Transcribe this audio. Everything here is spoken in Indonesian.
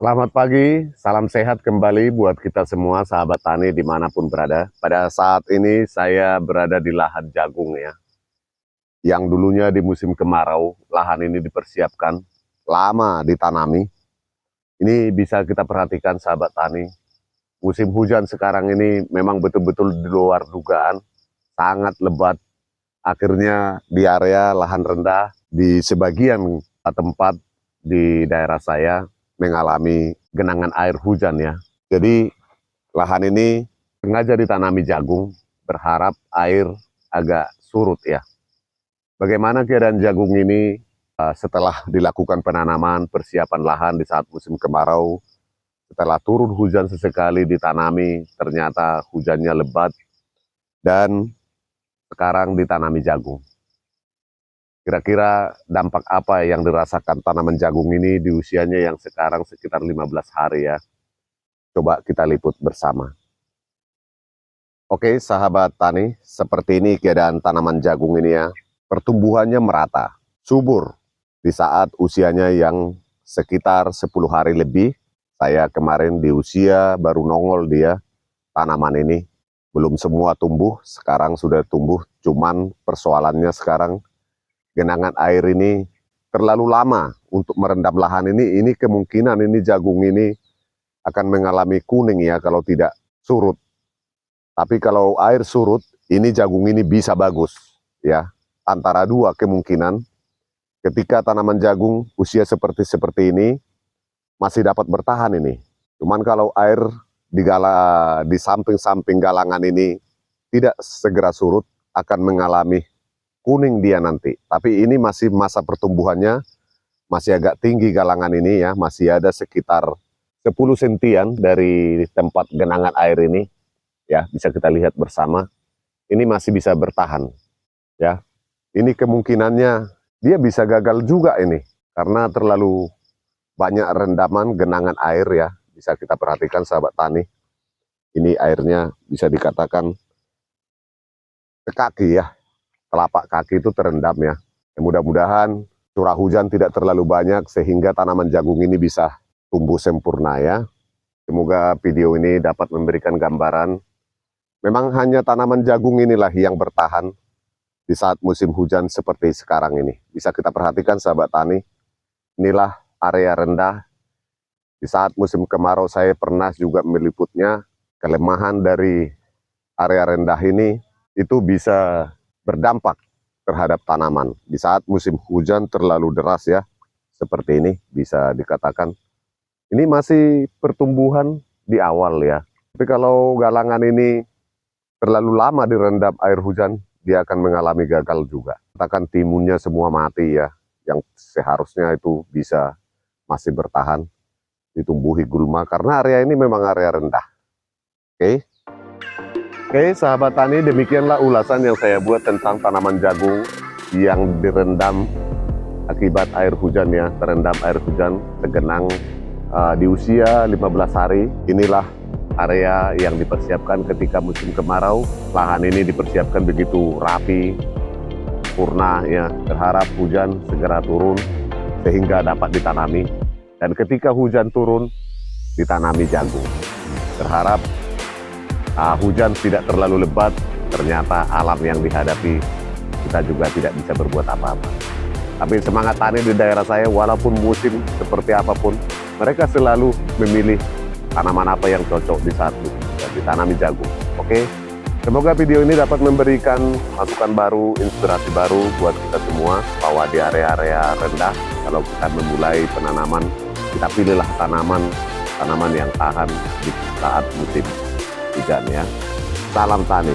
Selamat pagi, salam sehat kembali buat kita semua sahabat tani dimanapun berada. Pada saat ini saya berada di lahan jagung ya. Yang dulunya di musim kemarau, lahan ini dipersiapkan, lama ditanami. Ini bisa kita perhatikan sahabat tani. Musim hujan sekarang ini memang betul-betul di luar dugaan, sangat lebat. Akhirnya di area lahan rendah, di sebagian tempat di daerah saya, mengalami genangan air hujan ya. Jadi lahan ini sengaja ditanami jagung, berharap air agak surut ya. Bagaimana keadaan jagung ini setelah dilakukan penanaman, persiapan lahan di saat musim kemarau, setelah turun hujan sesekali ditanami, ternyata hujannya lebat, dan sekarang ditanami jagung. Kira-kira dampak apa yang dirasakan tanaman jagung ini di usianya yang sekarang sekitar 15 hari ya. Coba kita liput bersama. Oke sahabat tani, seperti ini keadaan tanaman jagung ini ya. Pertumbuhannya merata, subur. Di saat usianya yang sekitar 10 hari lebih, saya kemarin di usia baru nongol dia, tanaman ini. Belum semua tumbuh, sekarang sudah tumbuh, cuman persoalannya sekarang genangan air ini terlalu lama untuk merendam lahan ini kemungkinan ini jagung ini akan mengalami kuning ya kalau tidak surut. Tapi kalau air surut, ini jagung ini bisa bagus ya. Antara dua kemungkinan, ketika tanaman jagung usia seperti ini masih dapat bertahan ini. Cuman kalau air di samping-samping galangan ini tidak segera surut, akan mengalami kuning dia nanti. Tapi ini masih masa pertumbuhannya, masih agak tinggi galangan ini ya, masih ada sekitar 10 sentian dari tempat genangan air ini. Ya, bisa kita lihat bersama. Ini masih bisa bertahan. Ya. Ini kemungkinannya dia bisa gagal juga ini karena terlalu banyak rendaman genangan air ya. Bisa kita perhatikan sahabat tani. Ini airnya bisa dikatakan sekaki ya. Telapak kaki itu terendam ya. Mudah-mudahan curah hujan tidak terlalu banyak sehingga tanaman jagung ini bisa tumbuh sempurna ya. Semoga video ini dapat memberikan gambaran. Memang hanya tanaman jagung inilah yang bertahan di saat musim hujan seperti sekarang ini. Bisa kita perhatikan sahabat tani. Inilah area rendah. Di saat musim kemarau saya pernah juga meliputnya. Kelemahan dari area rendah ini itu bisa berdampak terhadap tanaman. Di saat musim hujan terlalu deras ya, seperti ini bisa dikatakan. Ini masih pertumbuhan di awal ya. Tapi kalau galangan ini terlalu lama direndam air hujan, dia akan mengalami gagal juga. Katakan timunnya semua mati ya, yang seharusnya itu bisa masih bertahan, ditumbuhi gulma, karena area ini memang area rendah. Oke. Oke sahabat tani, demikianlah ulasan yang saya buat tentang tanaman jagung yang direndam akibat air hujan ya, terendam air hujan, tergenang di usia 15 hari. Inilah area yang dipersiapkan ketika musim kemarau. Lahan ini dipersiapkan begitu rapi, sempurna ya, berharap hujan segera turun sehingga dapat ditanami. Dan ketika hujan turun, ditanami jagung. Berharap hujan tidak terlalu lebat, ternyata alam yang dihadapi kita juga tidak bisa berbuat apa-apa. Tapi semangat tani di daerah saya, walaupun musim seperti apapun, mereka selalu memilih tanaman apa yang cocok di saat itu dan ditanami jagung. Oke, semoga video ini dapat memberikan masukan baru, inspirasi baru buat kita semua, bahwa di area-area rendah, kalau kita memulai penanaman, kita pilihlah tanaman yang tahan di saat musim hujan ya. Salam tani.